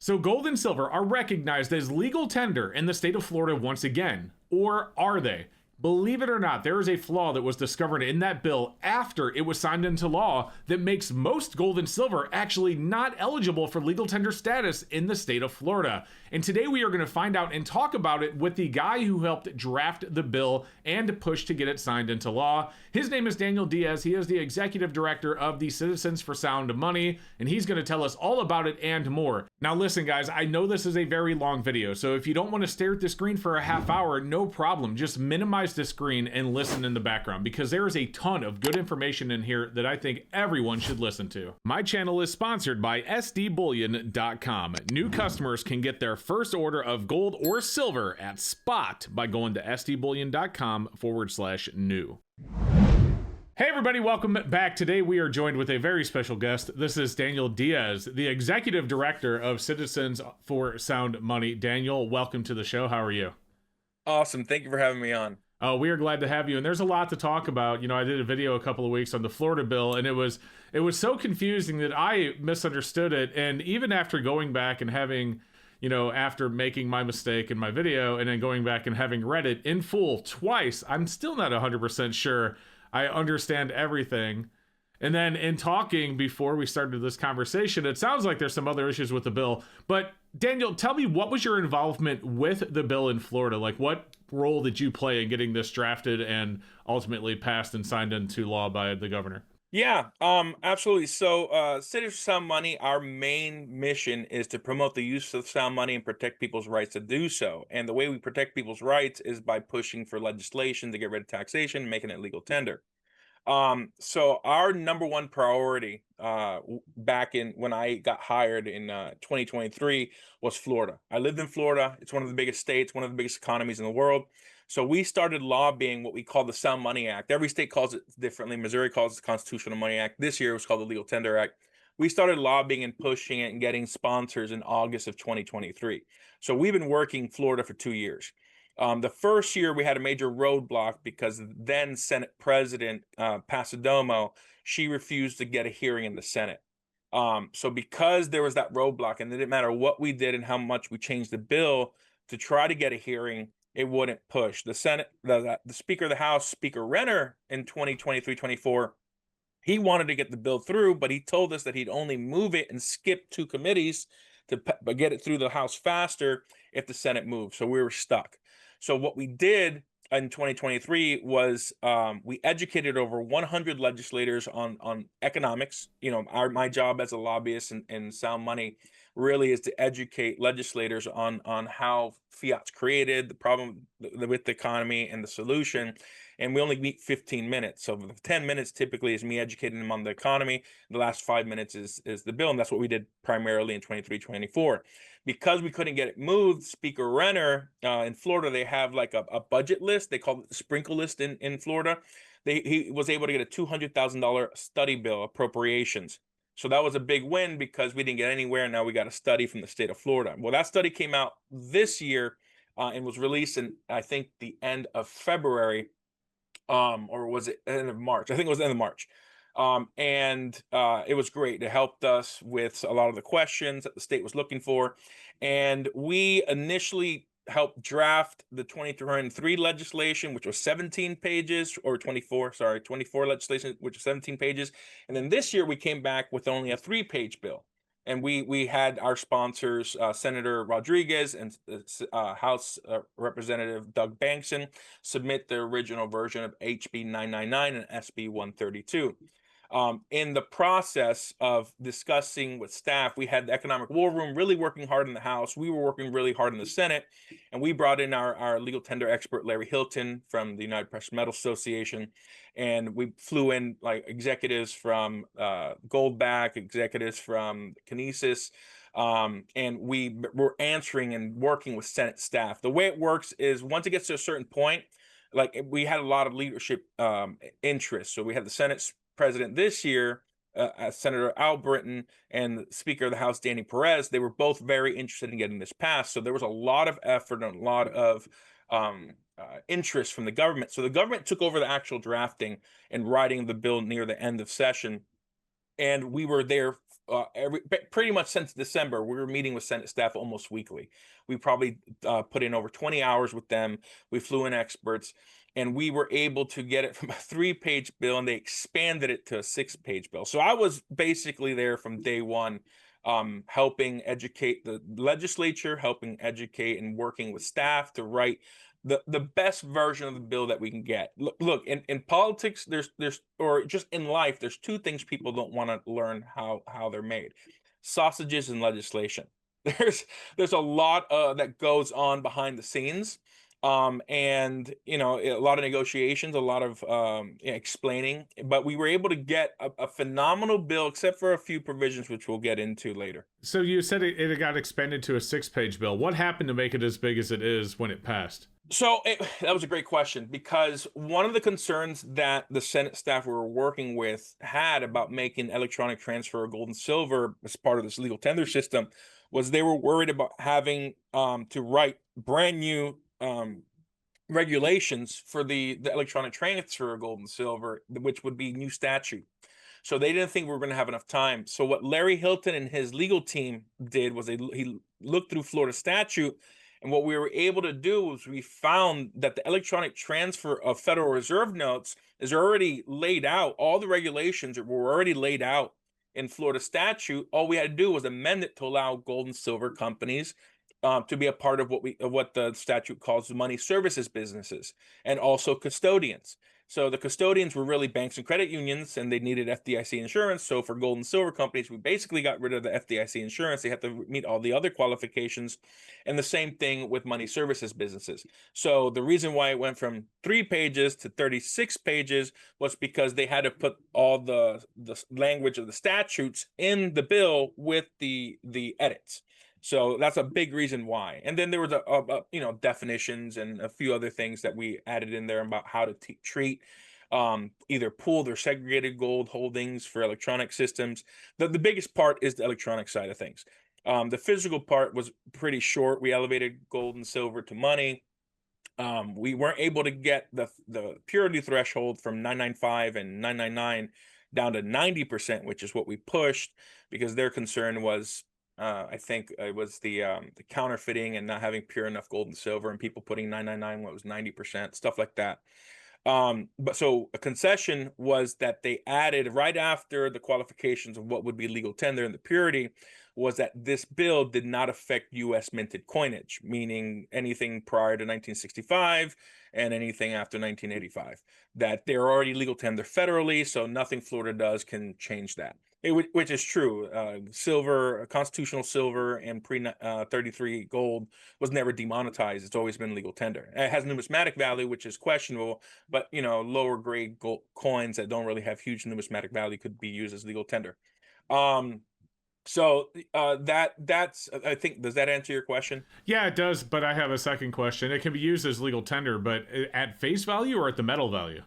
So gold and silver are recognized as legal tender in the state of Florida once again. Or are they? Believe it or not, there is a flaw that was discovered in that bill after it was signed into law that makes most gold and silver actually not eligible for legal tender status in the state of Florida. And today we are going to find out and talk about it with the guy who helped draft the bill and push to get it signed into law. His name is Daniel Diaz. He is the executive director of the Citizens for Sound Money, and he's going to tell us all about it and more. Now listen guys, I know this is a very long video, so if you don't want to stare at the screen for a half hour, no problem. Just minimize the screen and listen in the background because there is a ton of good information in here that I think everyone should listen to. My channel is sponsored by sdbullion.com. New customers can get their first order of gold or silver at spot by going to sdbullion.com/new. Hey everybody, welcome back. Today we are joined with a very special guest. This is Daniel Diaz, the executive director of Citizens for Sound Money. Daniel, welcome to the show. How are you? Awesome. Thank you for having me on. Oh, we are glad to have you. And there's a lot to talk about. You know, I did a video a couple of weeks on the Florida bill, and it was so confusing that I misunderstood it. And even after going back and having, you know, after making my mistake in my video and then going back and having read it in full twice, I'm still not 100% sure I understand everything. And then in talking before we started this conversation, it sounds like there's some other issues with the bill. But Daniel, tell me, what was your involvement with the bill in Florida? Like, what role did you play in getting this drafted and ultimately passed and signed into law by the governor? Yeah, absolutely. So, Citizens for Sound Money, our main mission is to promote the use of sound money and protect people's rights to do so. And the way we protect people's rights is by pushing for legislation to get rid of taxation, making it legal tender. So our number one priority back in when I got hired in 2023 was Florida. I lived in Florida. It's one of the biggest states, one of the biggest economies in the world. So we started lobbying what we call the Sound Money Act. Every state calls it differently. Missouri calls it the Constitutional Money Act. This year it was called the Legal Tender Act. We started lobbying and pushing it and getting sponsors in August of 2023. So we've been working Florida for 2 years. The first year we had a major roadblock because then Senate President Pasadomo, she refused to get a hearing in the Senate. So because there was that roadblock and it didn't matter what we did and how much we changed the bill to try to get a hearing, it wouldn't push. The Senate, the Speaker of the House, Speaker Renner in 2023-24, he wanted to get the bill through, but he told us that he'd only move it and skip 2 committees to get it through the House faster if the Senate moved. So we were stuck. So what we did in 2023 was we educated over 100 legislators on economics. You know, my job as a lobbyist in Sound Money really is to educate legislators on how fiat's created, the problem with the economy, and the solution. And we only meet 15 minutes. So the 10 minutes typically is me educating them on the economy. The last 5 minutes is the bill. And that's what we did primarily in 23-24. Because we couldn't get it moved, Speaker Renner in Florida, they have like a budget list. They call it the sprinkle list in Florida. He was able to get a $200,000 study bill appropriations. So that was a big win because we didn't get anywhere. Now we got a study from the state of Florida. Well, that study came out this year and was released in, I think, the end of February, or was it end of March? I think it was the end of March. It was great. It helped us with a lot of the questions that the state was looking for. And we initially helped draft the 2023 legislation, which was 17 pages, or 24 legislation, which was 17 pages. And then this year we came back with only a 3-page bill. And we had our sponsors, Senator Rodriguez and House Representative Doug Bankson, submit the original version of HB 999 and SB 132. In the process of discussing with staff, we had the Economic War Room really working hard in the House. We were working really hard in the Senate, and we brought in our legal tender expert, Larry Hilton, from the United Precious Metals Association, and we flew in like executives from Goldback, executives from Kinesis, and we were answering and working with Senate staff. The way it works is once it gets to a certain point, like we had a lot of leadership interest. So we had the Senate president this year, Senator Al Britton, and the Speaker of the House, Danny Perez. They were both very interested in getting this passed. So there was a lot of effort and a lot of interest from the government. So the government took over the actual drafting and writing the bill near the end of session. And we were there pretty much since December. We were meeting with Senate staff almost weekly. We probably put in over 20 hours with them. We flew in experts, and we were able to get it from a 3-page bill, and they expanded it to a 6-page bill. So I was basically there from day one, helping educate the legislature, helping educate, and working with staff to write the best version of the bill that we can get. Look, in politics, there's or just in life, there's two things people don't want to learn how they're made: sausages and legislation. There's a lot that goes on behind the scenes, and a lot of negotiations, a lot of explaining. But we were able to get a phenomenal bill, except for a few provisions which we'll get into later. So you said it got expanded to a 6-page bill. What happened to make it as big as it is when it passed? So that was a great question, because one of the concerns that the Senate staff we were working with had about making electronic transfer of gold and silver as part of this legal tender system was they were worried about having to write brand new regulations for the electronic transfer of gold and silver, which would be new statute. So they didn't think we were going to have enough time. So what Larry Hilton and his legal team did was he looked through Florida statute. And what we were able to do was we found that the electronic transfer of Federal Reserve notes is already laid out. All the regulations were already laid out in Florida statute. All we had to do was amend it to allow gold and silver companies to be a part of what the statute calls money services businesses, and also custodians. So the custodians were really banks and credit unions, and they needed FDIC insurance. So for gold and silver companies, we basically got rid of the FDIC insurance. They had to meet all the other qualifications, and the same thing with money services businesses. So the reason why it went from 3 pages to 36 pages was because they had to put all the language of the statutes in the bill with the edits. So that's a big reason why. And then there was definitions and a few other things that we added in there about how to treat either pooled or segregated gold holdings for electronic systems. The biggest part is the electronic side of things. The physical part was pretty short. We elevated gold and silver to money. We weren't able to get the purity threshold from 995 and 999 down to 90%, which is what we pushed, because their concern was, I think it was the counterfeiting and not having pure enough gold and silver, and people putting 999 when it was 90%, stuff like that. But so a concession was that they added right after the qualifications of what would be legal tender and the purity, was that this bill did not affect U.S. minted coinage, meaning anything prior to 1965 and anything after 1985, that they're already legal tender federally, so nothing Florida does can change that. Which is true. Silver, constitutional silver, and pre-33 gold was never demonetized. It's always been legal tender. It has numismatic value, which is questionable, but lower grade gold coins that don't really have huge numismatic value could be used as legal tender. So that's, I think, does that answer your question? Yeah, it does, but I have a second question. It can be used as legal tender, but at face value or at the metal value?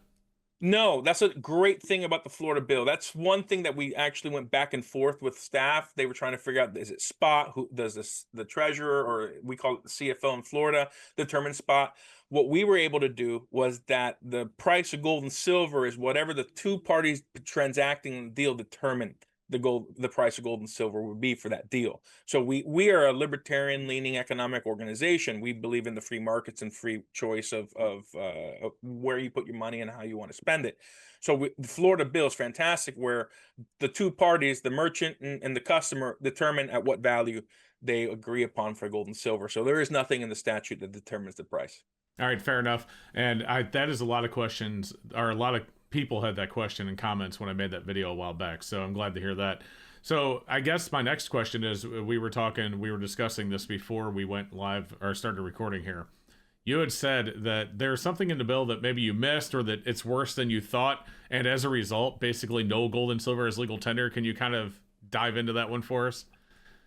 No, that's a great thing about the Florida bill. That's one thing that we actually went back and forth with staff. They were trying to figure out, is it spot? Who does this? The treasurer, or we call it the CFO in Florida, determine spot. What we were able to do was that the price of gold and silver is whatever the two parties transacting the deal determined the price of gold and silver would be for that deal. So we are a libertarian leaning economic organization. We believe in the free markets and free choice of where you put your money and how you want to spend it. So the Florida bill is fantastic, where the two parties, the merchant and the customer, determine at what value they agree upon for gold and silver. So there is nothing in the statute that determines the price. All right, fair enough. And that is a lot of questions, or a lot of people had that question in comments when I made that video a while back. So I'm glad to hear that. So I guess my next question is, we were discussing this before we went live or started recording here. You had said that there's something in the bill that maybe you missed, or that it's worse than you thought, and as a result, basically no gold and silver is legal tender. Can you kind of dive into that one for us?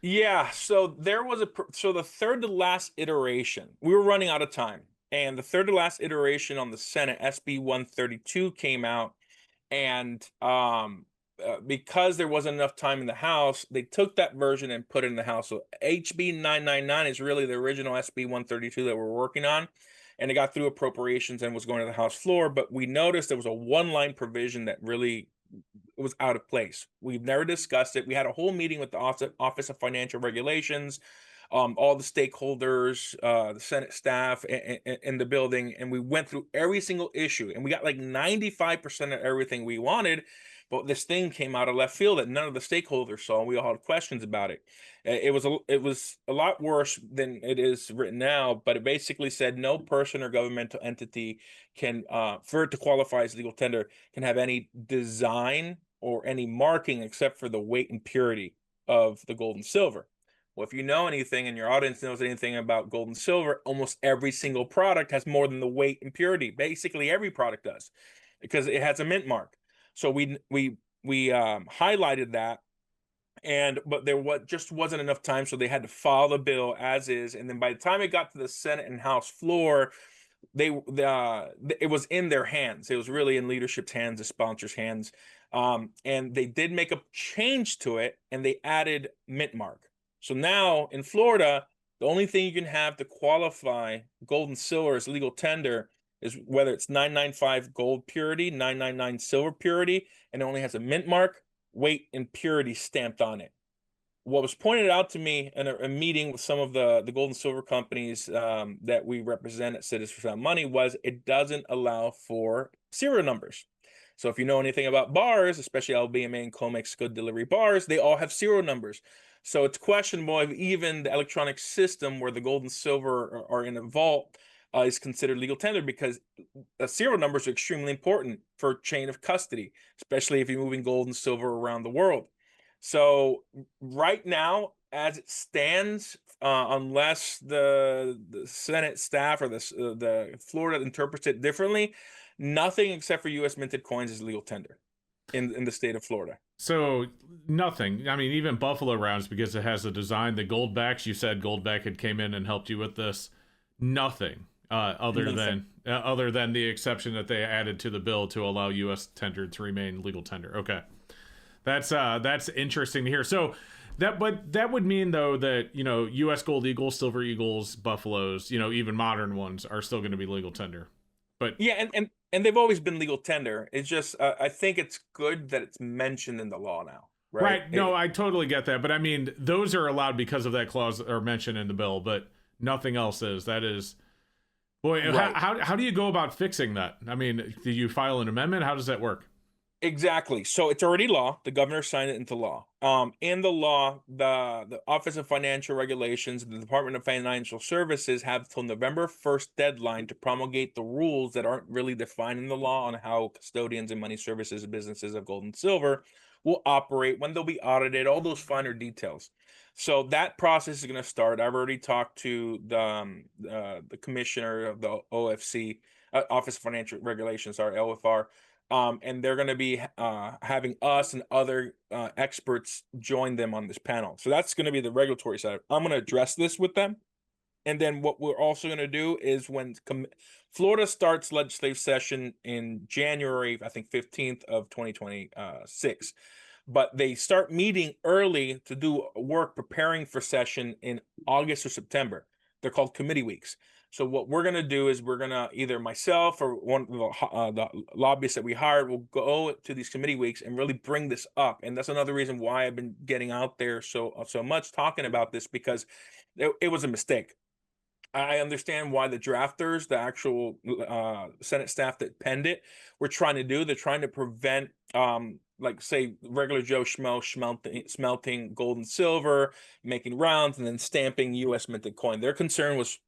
Yeah, so there was the third to last iteration, we were running out of time. And the third to last iteration on the Senate, SB 132, came out, and because there wasn't enough time in the House, they took that version and put it in the House. So HB 999 is really the original SB 132 that we're working on, and it got through appropriations and was going to the House floor. But we noticed there was a one-line provision that really was out of place. We've never discussed it. We had a whole meeting with the Office of Financial Regulations, all the stakeholders, the Senate staff in the building, and we went through every single issue, and we got like 95% of everything we wanted. But this thing came out of left field that none of the stakeholders saw, and we all had questions about it. It was a lot worse than it is written now, but it basically said no person or governmental entity can, for it to qualify as legal tender, can have any design or any marking except for the weight and purity of the gold and silver. Well, if you know anything and your audience knows anything about gold and silver, almost every single product has more than the weight and purity. Basically, every product does, because it has a mint mark. So we highlighted that, but there just wasn't enough time, so they had to file the bill as is. And then by the time it got to the Senate and House floor, it was in their hands. It was really in leadership's hands, the sponsors' hands, and they did make a change to it, and they added mint mark. So now in Florida, the only thing you can have to qualify gold and silver as legal tender is whether it's 995 gold purity, 999 silver purity, and it only has a mint mark, weight, and purity stamped on it. What was pointed out to me in a meeting with some of the gold and silver companies that we represent at Citizens for Sound Money was it doesn't allow for serial numbers. So if you know anything about bars, especially LBMA and COMEX good delivery bars, they all have serial numbers. So it's questionable if even the electronic system where the gold and silver are in a vault is considered legal tender, because serial numbers are extremely important for chain of custody, especially if you're moving gold and silver around the world. So right now, as it stands, unless the Senate staff or the Florida interprets it differently, nothing except for U.S. minted coins is legal tender in the state of Florida. So nothing. I mean, even Buffalo rounds, because it has a design. The Goldbacks, you said Goldback had came in and helped you with this. Nothing. Other than the exception that they added to the bill to allow U.S. tender to remain legal tender. Okay, that's interesting to hear. So that would mean though that U.S. Gold Eagles, Silver Eagles, Buffaloes, even modern ones are still going to be legal tender. But yeah, and they've always been legal tender. It's just I think it's good that it's mentioned in the law now. Right. No, I totally get that. But I mean, those are allowed because of that clause or mentioned in the bill, but nothing else is. That is. Boy, right. How do you go about fixing that? I mean, do you file an amendment? How does that work? Exactly. So it's already law. The governor signed it into law. In the law, the Office of Financial Regulations, the Department of Financial Services have till November 1st deadline to promulgate the rules that aren't really defined in the law on how custodians and money services businesses of gold and silver will operate, when they'll be audited, all those finer details. So that process is going to start. I've already talked to the commissioner of the OFC, Office of Financial Regulations, our LFR, and they're going to be having us and other experts join them on this panel. So that's going to be the regulatory side. I'm going to address this with them. And then what we're also going to do is when Florida starts legislative session in January, I think 15th of 2026. But they start meeting early to do work preparing for session in August or September. They're called committee weeks. So what we're going to do is we're going to, either myself or one of the lobbyists that we hired will go to these committee weeks and really bring this up. And that's another reason why I've been getting out there so much talking about this, because it was a mistake. I understand why the drafters, the actual Senate staff that penned it, were trying to do. They're trying to prevent, like, say, regular Joe Schmo smelting gold and silver, making rounds, and then stamping U.S. minted coin. Their concern was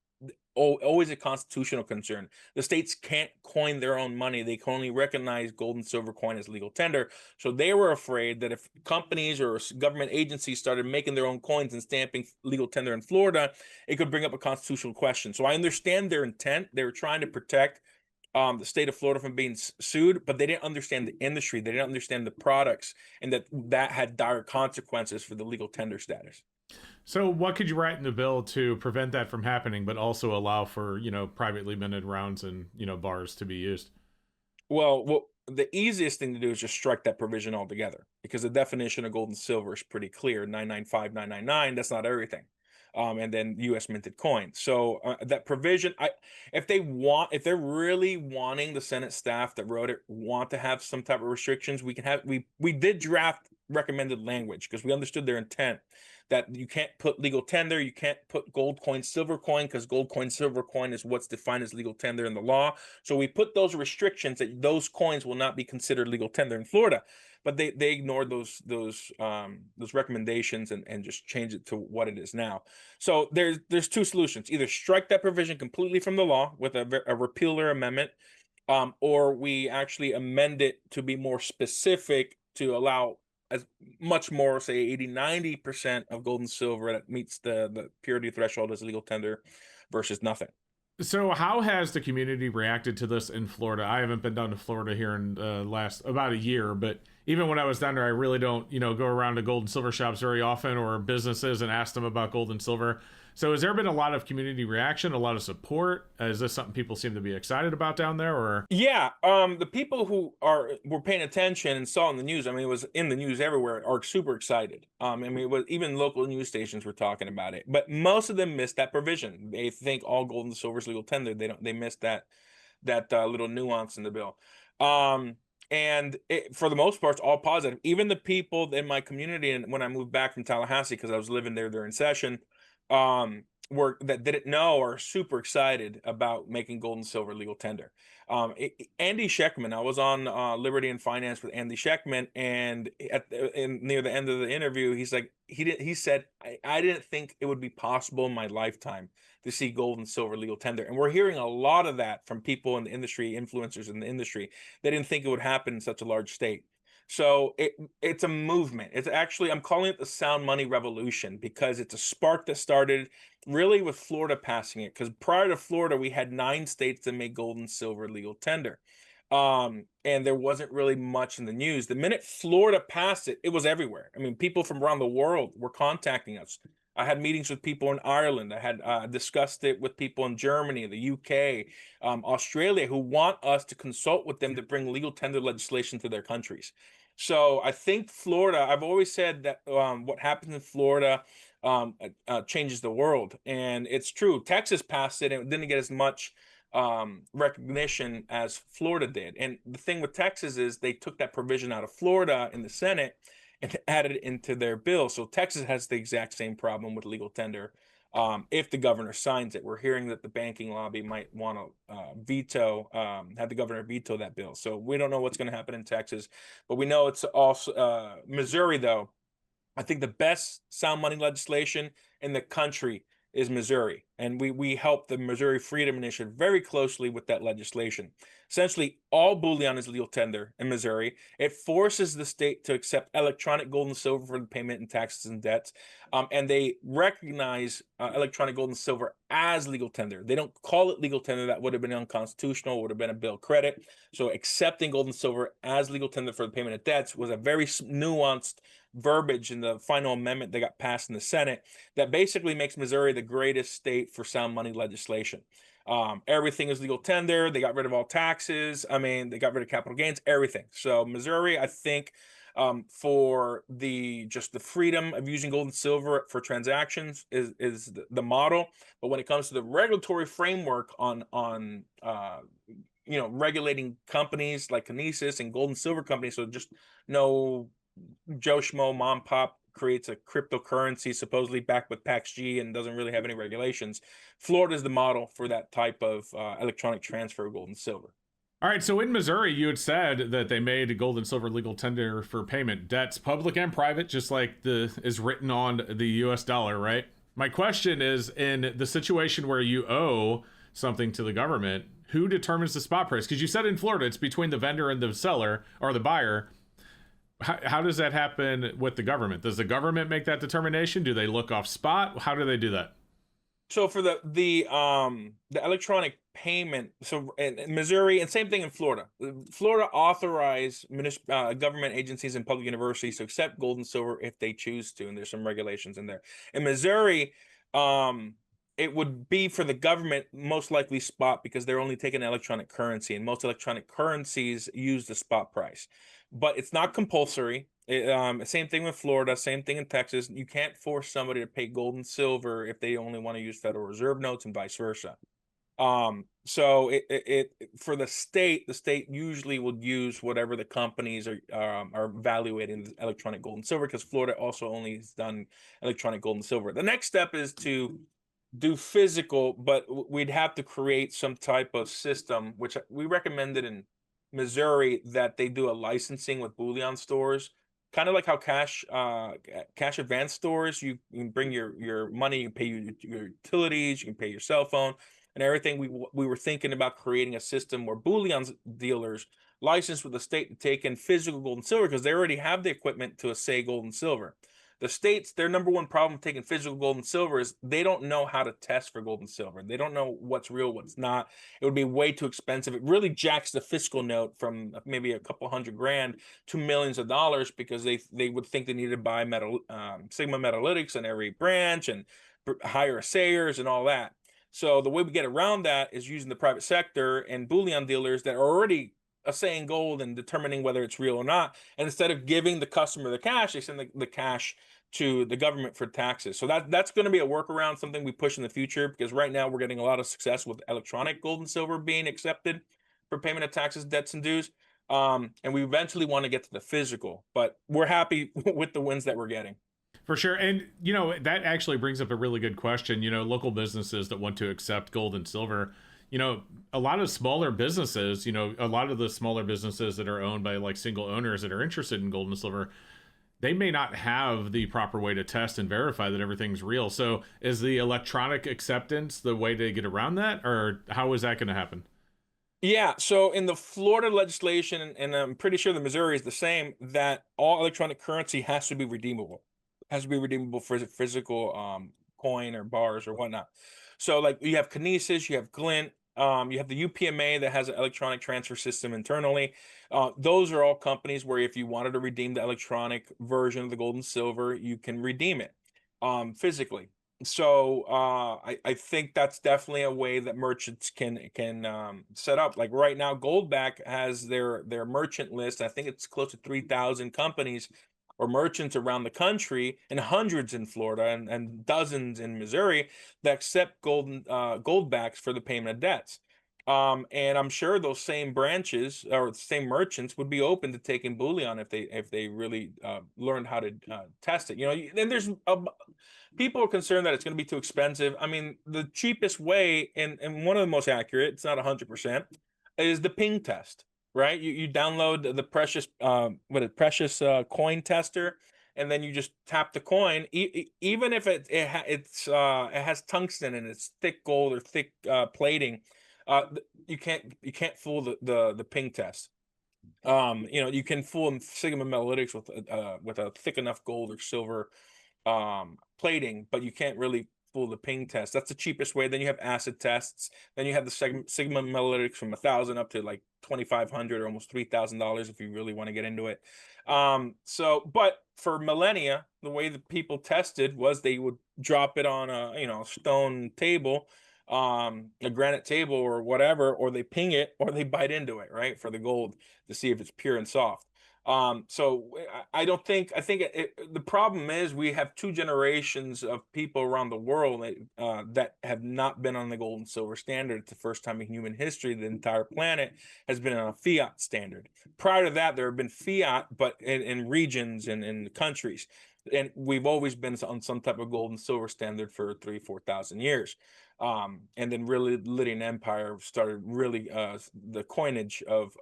always a constitutional concern. The states can't coin their own money. They can only recognize gold and silver coin as legal tender. So they were afraid that if companies or government agencies started making their own coins and stamping legal tender in Florida, it could bring up a constitutional question. So I understand their intent. They were trying to protect the state of Florida from being sued, but they didn't understand the industry. They didn't understand the products, and that had dire consequences for the legal tender status. So what could you write in the bill to prevent that from happening, but also allow for, privately minted rounds and, bars to be used? Well, the easiest thing to do is just strike that provision altogether, because the definition of gold and silver is pretty clear. 995, 999, that's not everything. and then U.S. minted coin. So that provision, if they're really wanting the Senate staff that wrote it want to have some type of restrictions, we did draft recommended language because we understood their intent that you can't put legal tender, you can't put gold coin, silver coin, because gold coin, silver coin is what's defined as legal tender in the law. So we put those restrictions that those coins will not be considered legal tender in Florida. But they ignored those recommendations and just changed it to what it is now. So there's two solutions: either strike that provision completely from the law with a repeal or amendment, or we actually amend it to be more specific to allow as much more, say 80-90% of gold and silver that meets the purity threshold as legal tender versus nothing. So how has the community reacted to this in Florida? I haven't been down to Florida here in last about a year, but even when I was down there, I really don't, go around to gold and silver shops very often or businesses and ask them about gold and silver. So has there been a lot of community reaction, a lot of support? Is this something people seem to be excited about down there, or? Yeah, the people who were paying attention and saw in the news, I mean, it was in the news everywhere, are super excited. I mean, it was, even local news stations were talking about it, but most of them missed that provision. They think all gold and silver is legal tender. They missed that little nuance in the bill. And for the most part, it's all positive. Even the people in my community, and when I moved back from Tallahassee, because I was living there during session, that didn't know are super excited about making gold and silver legal tender. Andy Scheckman, I was on Liberty and Finance with Andy Scheckman, and near the end of the interview, he's like, he said, I didn't think it would be possible in my lifetime to see gold and silver legal tender. And we're hearing a lot of that from people in the industry, influencers in the industry. They didn't think it would happen in such a large state. So it's a movement. It's actually, I'm calling it the sound money revolution, because it's a spark that started really with Florida passing it. Because prior to Florida, we had 9 states that made gold and silver legal tender. And there wasn't really much in the news. The minute Florida passed it, it was everywhere. I mean, people from around the world were contacting us. I had meetings with people in Ireland. I had discussed it with people in Germany, the UK, Australia, who want us to consult with them to bring legal tender legislation to their countries. So I think Florida, I've always said that what happens in Florida changes the world. And it's true. Texas passed it and it didn't get as much recognition as Florida did. And the thing with Texas is they took that provision out of Florida in the Senate and added it into their bill. So Texas has the exact same problem with legal tender. If the governor signs it, we're hearing that the banking lobby might want to have the governor veto that bill. So we don't know what's going to happen in Texas, but we know it's also Missouri, though. I think the best sound money legislation in the country is Missouri. And we help the Missouri Freedom Initiative very closely with that legislation. Essentially, all bullion is legal tender in Missouri. It forces the state to accept electronic gold and silver for the payment in taxes and debts. And they recognize electronic gold and silver as legal tender. They don't call it legal tender. That would have been unconstitutional, would have been a bill credit. So accepting gold and silver as legal tender for the payment of debts was a very nuanced verbiage in the final amendment that got passed in the Senate that basically makes Missouri the greatest state for sound money legislation. Everything is legal tender. They got rid of all taxes. I mean, they got rid of capital gains, everything. So Missouri, I think, for just the freedom of using gold and silver for transactions is the model. But when it comes to the regulatory framework on regulating companies like Kinesis and gold and silver companies, so just no Joe Schmo mom pop creates a cryptocurrency supposedly backed with PAX-G and doesn't really have any regulations. Florida is the model for that type of electronic transfer of gold and silver. All right, so in Missouri, you had said that they made gold and silver legal tender for payment debts, public and private, just like is written on the U.S. dollar, right? My question is, in the situation where you owe something to the government, who determines the spot price? Because you said in Florida, it's between the vendor and the seller or the buyer. How does that happen with the government? Does the government make that determination? Do they look off spot? How do they do that? So for the electronic payment, so in Missouri, and same thing in Florida. Florida authorized government agencies and public universities to accept gold and silver if they choose to, and there's some regulations in there. In Missouri, it would be for the government most likely spot, because they're only taking electronic currency, and most electronic currencies use the spot price. But it's not compulsory. Same thing with Florida, same thing in Texas. You can't force somebody to pay gold and silver if they only want to use Federal Reserve notes and vice versa. So for the state usually will use whatever the companies are evaluating the electronic gold and silver, because Florida also only has done electronic gold and silver. The next step is to do physical, but we'd have to create some type of system, which we recommended in Missouri, that they do a licensing with Bullion stores, kind of like how cash advance stores, you can bring your money, you can pay your utilities, you can pay your cell phone and everything. We were thinking about creating a system where Bullion dealers licensed with the state to take in physical gold and silver, because they already have the equipment to assay gold and silver. The states, their number one problem taking physical gold and silver is they don't know how to test for gold and silver. They don't know what's real, what's not. It would be way too expensive. It really jacks the fiscal note from maybe a couple $100,000 to millions of dollars, because they would think they needed to buy Sigma Metalytics in every branch and hire assayers and all that. So the way we get around that is using the private sector and Bullion dealers that are already assaying gold and determining whether it's real or not. And instead of giving the customer the cash, they send the cash to the government for taxes. So that's going to be a workaround, something we push in the future, because right now we're getting a lot of success with electronic gold and silver being accepted for payment of taxes, debts, and dues. And we eventually want to get to the physical, but we're happy with the wins that we're getting. For sure. And, that actually brings up a really good question. Local businesses that want to accept gold and silver, a lot of smaller businesses, a lot of the smaller businesses that are owned by like single owners that are interested in gold and silver, they may not have the proper way to test and verify that everything's real. So is the electronic acceptance the way to get around that, or how is that going to happen? Yeah, so in the Florida legislation, and I'm pretty sure the Missouri is the same, that all electronic currency has to be redeemable. Has to be redeemable for physical coin or bars or whatnot. So like you have Kinesis, you have Glint, you have the UPMA that has an electronic transfer system internally. Those are all companies where if you wanted to redeem the electronic version of the gold and silver, you can redeem it physically. So I think that's definitely a way that merchants can set up. Like right now, Goldback has their merchant list. I think it's close to 3,000 companies or merchants around the country, and hundreds in Florida and dozens in Missouri that accept goldbacks for the payment of debts. And I'm sure those same branches or the same merchants would be open to taking bullion if they really learned how to test it. Then there's people are concerned that it's going to be too expensive. I mean, the cheapest way and one of the most accurate, it's not 100%, is the ping test. Right, you download the precious coin tester, and then you just tap the coin. Even if it has tungsten and it's thick gold or thick plating, you can't fool the ping test. You can fool Sigma Metalytics with a thick enough gold or silver plating, but you can't really fool the ping test. That's the cheapest way. Then you have acid tests. Then you have the Sigma Metalytics from 1,000 up to like 2,500 or almost $3,000 if you really want to get into it. But for millennia, the way that people tested was they would drop it on a stone table, a granite table or whatever, or they ping it or they bite into it, right, for the gold to see if it's pure and soft. So I think the problem is we have two generations of people around the world that have not been on the gold and silver standard. It's the first time in human history the entire planet has been on a fiat standard. Prior to that, there have been fiat, but in regions and in countries. And we've always been on some type of gold and silver standard for 3,000-4,000 years. And then really Lydian Empire started really the coinage of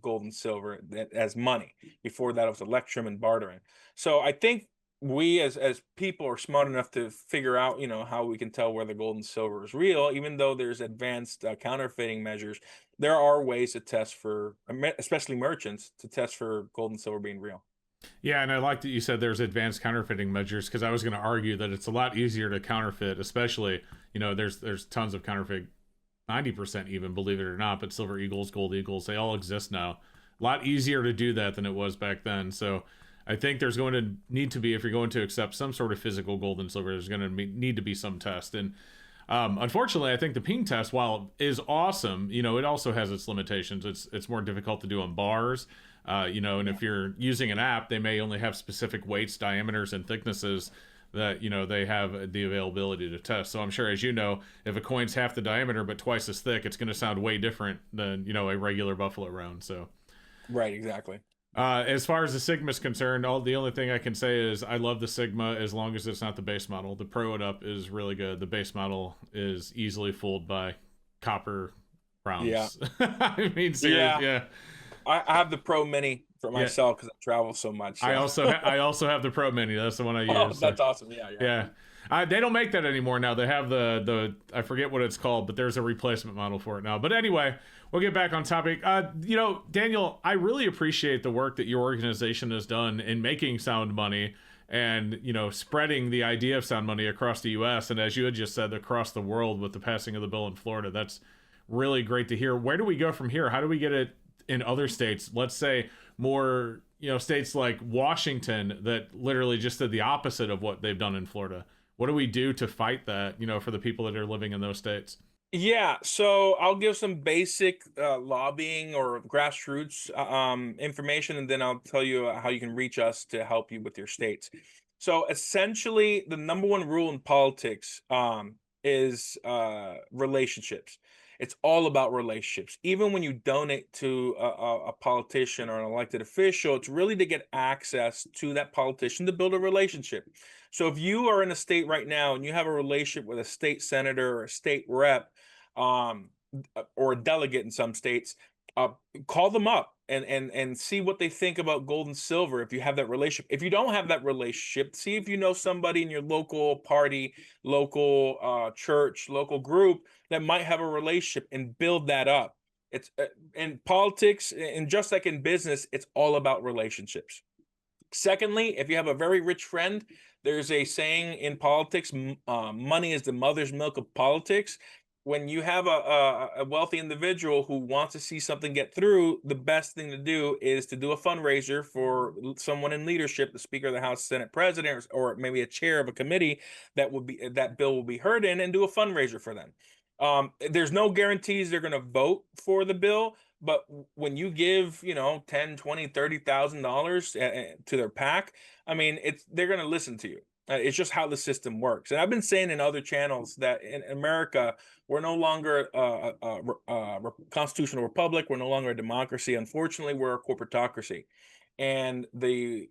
gold and silver as money. Before that, it was electrum and bartering. So I think we as people are smart enough to figure out how we can tell whether gold and silver is real. Even though there's advanced counterfeiting measures, there are ways to test for, especially merchants, to test for gold and silver being real. Yeah, and I like that you said there's advanced counterfeiting measures, because I was going to argue that it's a lot easier to counterfeit, especially, there's tons of counterfeit, 90% even, believe it or not, but silver eagles, gold eagles, they all exist now. A lot easier to do that than it was back then. So I think there's going to need to be, if you're going to accept some sort of physical gold and silver, there's going to need to be some test. And unfortunately, I think the ping test, while it is awesome, it also has its limitations. It's more difficult to do on bars. And if you're using an app, they may only have specific weights, diameters, and thicknesses that they have the availability to test. So I'm sure, as you know, if a coin's half the diameter but twice as thick, it's going to sound way different than a regular buffalo round. So Right, exactly. as far as the Sigma is concerned, the only thing I can say is I love the Sigma as long as it's not the base model. The Pro and Up is really good. The base model is easily fooled by copper Yeah. rounds. I mean, seriously, yeah. I have the Pro Mini for Yeah. myself because I travel so much. So. I also have the Pro Mini. That's the one I use. Oh, that's awesome. Yeah, yeah. Yeah. They don't make that anymore now. They have the I forget what it's called, but there's a replacement model for it now. But anyway, we'll get back on topic. Daniel, I really appreciate the work that your organization has done in making sound money and, spreading the idea of sound money across the U.S. and, as you had just said, across the world with the passing of the bill in Florida. That's really great to hear. Where do we go from here? How do we get it in other states? Let's say more, states like Washington that literally just did the opposite of what they've done in Florida. What do we do to fight that, for the people that are living in those states? Yeah, so I'll give some basic lobbying or grassroots information, and then I'll tell you how you can reach us to help you with your states. So essentially, the number one rule in politics is relationships. It's all about relationships. Even when you donate to a politician or an elected official, it's really to get access to that politician to build a relationship. So if you are in a state right now and you have a relationship with a state senator or a state rep, or a delegate in some states, call them up and see what they think about gold and silver if you have that relationship. If you don't have that relationship, see if you know somebody in your local party, local church, local group that might have a relationship and build that up. It's in politics, and just like in business, it's all about relationships. Secondly, if you have a very rich friend, there's a saying in politics, money is the mother's milk of politics. When you have a wealthy individual who wants to see something get through, the best thing to do is to do a fundraiser for someone in leadership, the Speaker of the House, Senate President, or maybe a chair of a committee that bill will be heard in, and do a fundraiser for them. There's no guarantees they're going to vote for the bill, but when you give, 10, 20, $30,000 to their PAC, I mean, they're going to listen to you. It's just how the system works. And I've been saying in other channels that in America, we're no longer a constitutional republic. We're no longer a democracy. Unfortunately, we're a corporatocracy. And the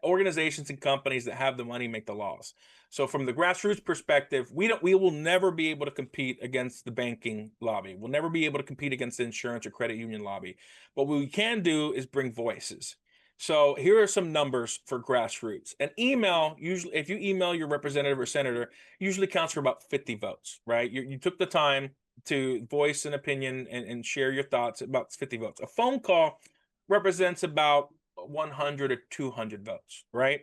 organizations and companies that have the money make the laws. So from the grassroots perspective, we will never be able to compete against the banking lobby. We'll never be able to compete against the insurance or credit union lobby. But what we can do is bring voices. So here are some numbers for grassroots. An email, usually, if you email your representative or senator, usually counts for about 50 votes, right? You took the time to voice an opinion and share your thoughts, about 50 votes. A phone call represents about 100 or 200 votes, right?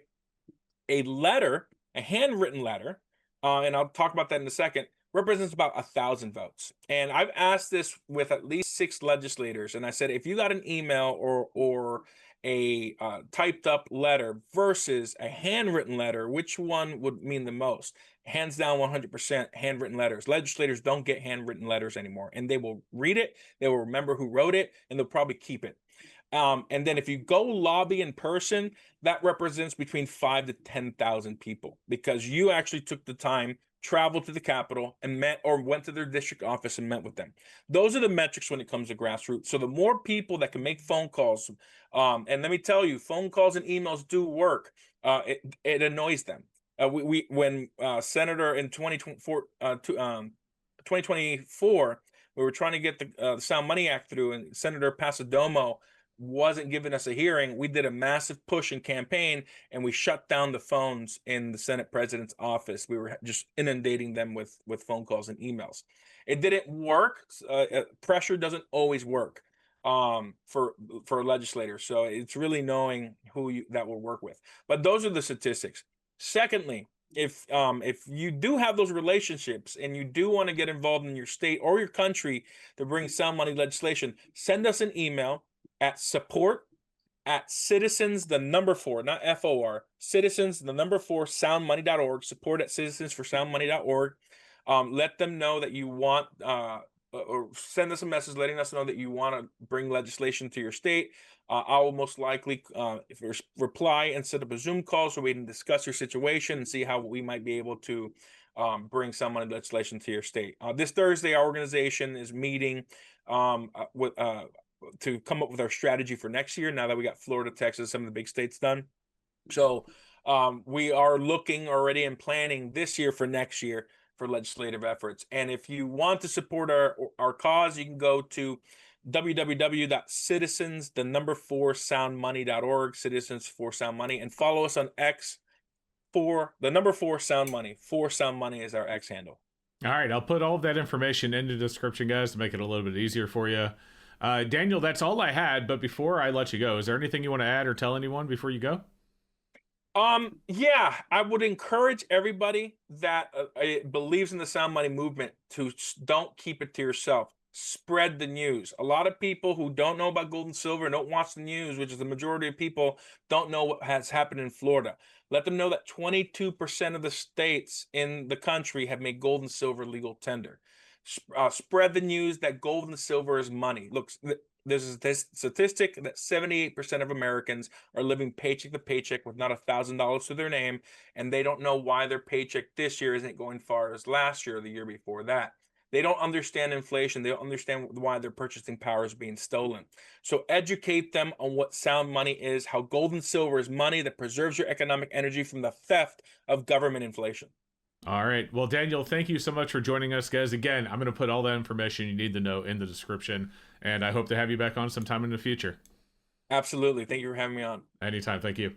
A letter, a handwritten letter, and I'll talk about that in a second, represents about 1,000 votes. And I've asked this with at least 6 legislators, and I said, if you got an email or a typed up letter versus a handwritten letter, which one would mean the most? Hands down, 100% handwritten letters. Legislators don't get handwritten letters anymore, and they will read it, they will remember who wrote it, and they'll probably keep it. And then if you go lobby in person, that represents between 5 to 10,000 people, because you actually took the time, traveled to the Capitol, and met or went to their district office and met with them. Those are the metrics when it comes to grassroots. So the more people that can make phone calls, and let me tell you, phone calls and emails do work. It annoys them. When Senator in 2024, we were trying to get the Sound Money Act through, and Senator Pasadomo wasn't giving us a hearing. We did a massive push and campaign, and we shut down the phones in the Senate president's office. We were just inundating them with phone calls and emails. It didn't work. Pressure doesn't always work for legislators. So it's really knowing who that will work with. But those are the statistics. Secondly, if you do have those relationships and you do want to get involved in your state or your country to bring sound money legislation, send us an email at support@citizens, the number 4, not FOR, citizens, the number 4, soundmoney.org, support@citizensforsoundmoney.org. Let them know that you want, or send us a message letting us know that you want to bring legislation to your state. I will most likely reply and set up a Zoom call so we can discuss your situation and see how we might be able to bring some money legislation to your state. This Thursday, our organization is meeting with to come up with our strategy for next year. Now that we got Florida, Texas, some of the big states done, so we are looking already and planning this year for next year for legislative efforts. And if you want to support our cause, you can go to www.citizens, the number 4soundmoney.org, Citizens for Sound Money, and follow us on X for the number 4 Sound Money. 4 Sound Money is our X handle. All right, I'll put all of that information in the description, guys, to make it a little bit easier for you. Daniel, that's all I had. But before I let you go, is there anything you want to add or tell anyone before you go? Yeah, I would encourage everybody that believes in the sound money movement to don't keep it to yourself. Spread the news. A lot of people who don't know about gold and silver and don't watch the news, which is the majority of people, don't know what has happened in Florida. Let them know that 22% of the states in the country have made gold and silver legal tender. Spread the news that gold and silver is money. Look, there's a statistic that 78% of Americans are living paycheck to paycheck with not $1,000 to their name, and they don't know why their paycheck this year isn't going far as last year or the year before that. They don't understand inflation. They don't understand why their purchasing power is being stolen. So educate them on what sound money is, how gold and silver is money that preserves your economic energy from the theft of government inflation. All right. Well, Daniel, thank you so much for joining us, guys. Again, I'm going to put all that information you need to know in the description, and I hope to have you back on sometime in the future. Absolutely. Thank you for having me on. Anytime. Thank you.